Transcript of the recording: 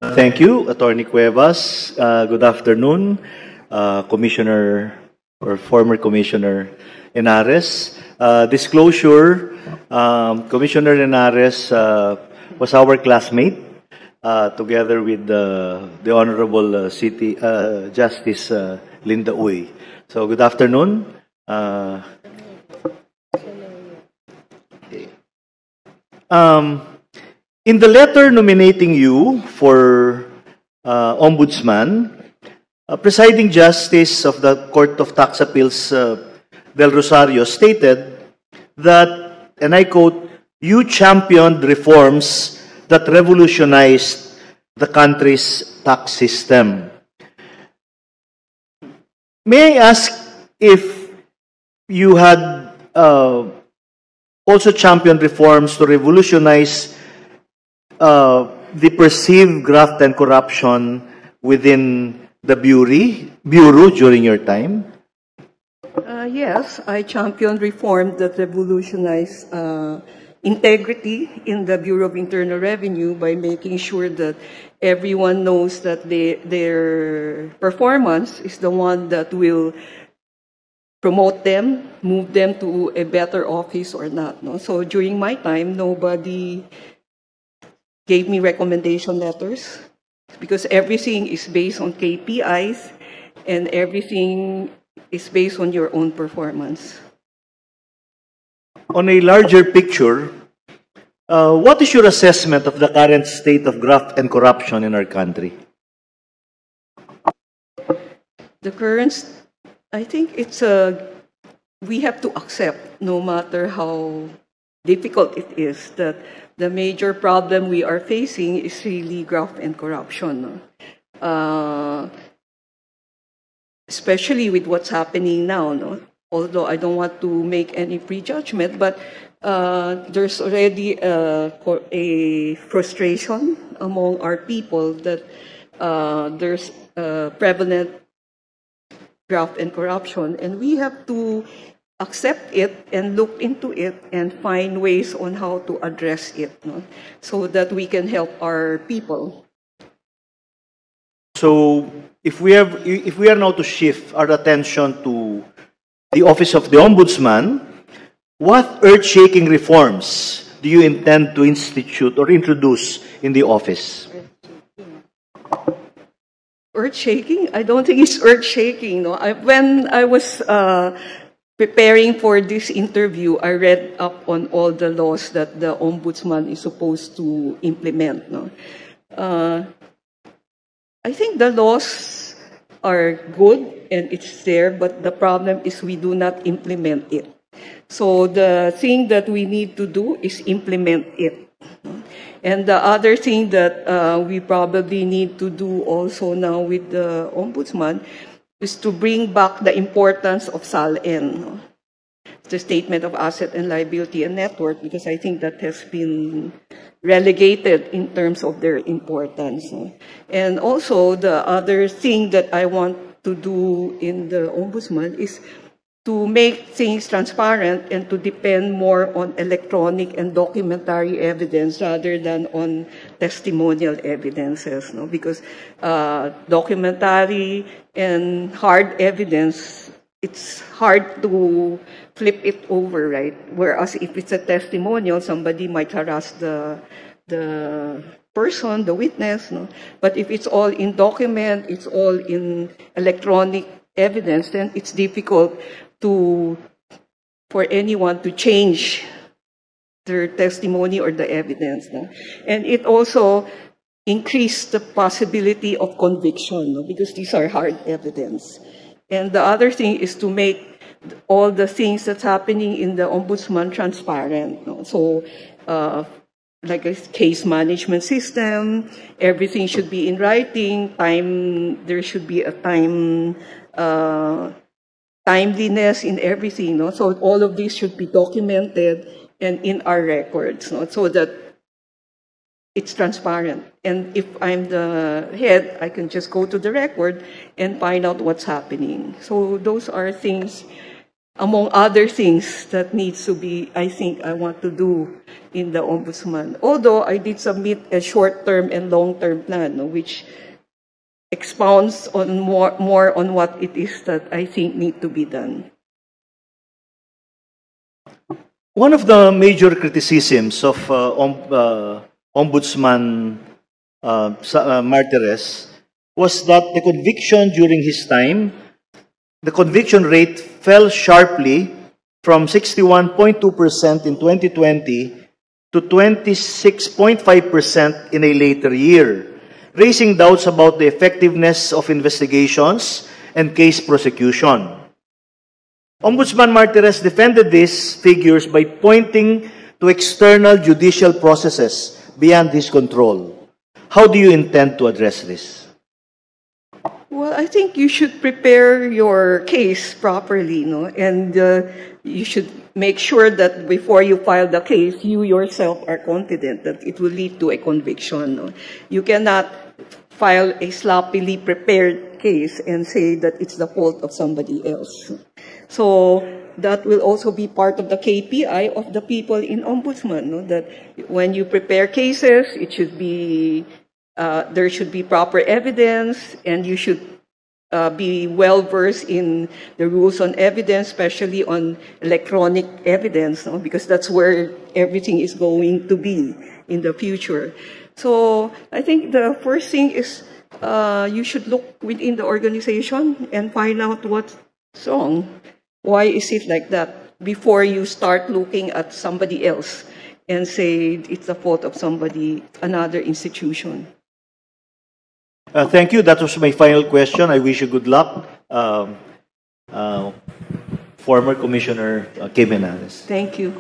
Thank you, Attorney Cuevas. Good afternoon, Commissioner or former Commissioner Henares. Disclosure, Commissioner Henares was our classmate together with the Honorable City Justice Linda Uy. So good afternoon. In the letter nominating you for Ombudsman, Presiding Justice of the Court of Tax Appeals Del Rosario stated that, and I quote, "You championed reforms that revolutionized the country's tax system." May I ask if you had also championed reforms to revolutionize the perceived graft and corruption within the Bureau during your time? Yes, I championed reform that revolutionized integrity in the Bureau of Internal Revenue by making sure that everyone knows that their performance is the one that will promote them, move them to a better office or not. No? So during my time, nobody gave me recommendation letters because everything is based on KPIs and everything is based on your own performance. On a larger picture, what is your assessment of the current state of graft and corruption in our country? The current, I think it's we have to accept, no matter how difficult it is, that the major problem we are facing is really graft and corruption. Especially with what's happening now. No? Although I don't want to make any prejudgment, but there's already a frustration among our people that there's prevalent graft and corruption, and we have to accept it and look into it and find ways on how to address it, no? So that we can help our people. So if we are now to shift our attention to the Office of the Ombudsman, what earth-shaking reforms do you intend to institute or introduce in the office? Earth-shaking? I don't think it's earth-shaking. No? When I was preparing for this interview, I read up on all the laws that the Ombudsman is supposed to implement. No? I think the laws are good and it's there, but the problem is we do not implement it. So the thing that we need to do is implement it. And the other thing that we probably need to do also now with the Ombudsman is to bring back the importance of SALN, the Statement of Asset and Liability and Net Worth, because I think that has been relegated in terms of their importance. And also, the other thing that I want to do in the Ombudsman is to make things transparent and to depend more on electronic and documentary evidence rather than on testimonial evidences, no? Because documentary and hard evidence, it's hard to flip it over, right? Whereas if it's a testimonial, somebody might harass the person, the witness, no? But if it's all in document, it's all in electronic evidence, then it's difficult for anyone to change their testimony or the evidence. No? And it also increased the possibility of conviction, no? Because these are hard evidence. And the other thing is to make all the things that's happening in the Ombudsman transparent. No? So, like a case management system, everything should be in writing, there should be a timeliness in everything, no? So all of this should be documented and in our records, no? So that it's transparent. And if I'm the head, I can just go to the record and find out what's happening. So those are things among other things that needs to be, I think I want to do in the Ombudsman. Although I did submit a short-term and long-term plan, no, which expounds on more on what it is that I think need to be done. One of the major criticisms of Ombudsman Martires was that the conviction during his time, the conviction rate fell sharply from 61.2% in 2020 to 26.5% in a later year, raising doubts about the effectiveness of investigations and case prosecution. Ombudsman Martires defended these figures by pointing to external judicial processes beyond his control. How do you intend to address this? Well, I think you should prepare your case properly, no? And you should make sure that before you file the case, you yourself are confident that it will lead to a conviction. No? You cannot file a sloppily prepared case and say that it's the fault of somebody else. So that will also be part of the KPI of the people in Ombudsman, no? That when you prepare cases, it should be there should be proper evidence, and you should be well versed in the rules on evidence, especially on electronic evidence, no? Because that's where everything is going to be in the future. So I think the first thing is you should look within the organization and find out what's wrong. Why is it like that? Before you start looking at somebody else and say it's the fault of somebody, another institution. Thank you. That was my final question. I wish you good luck, former Commissioner Kay Menares. Thank you.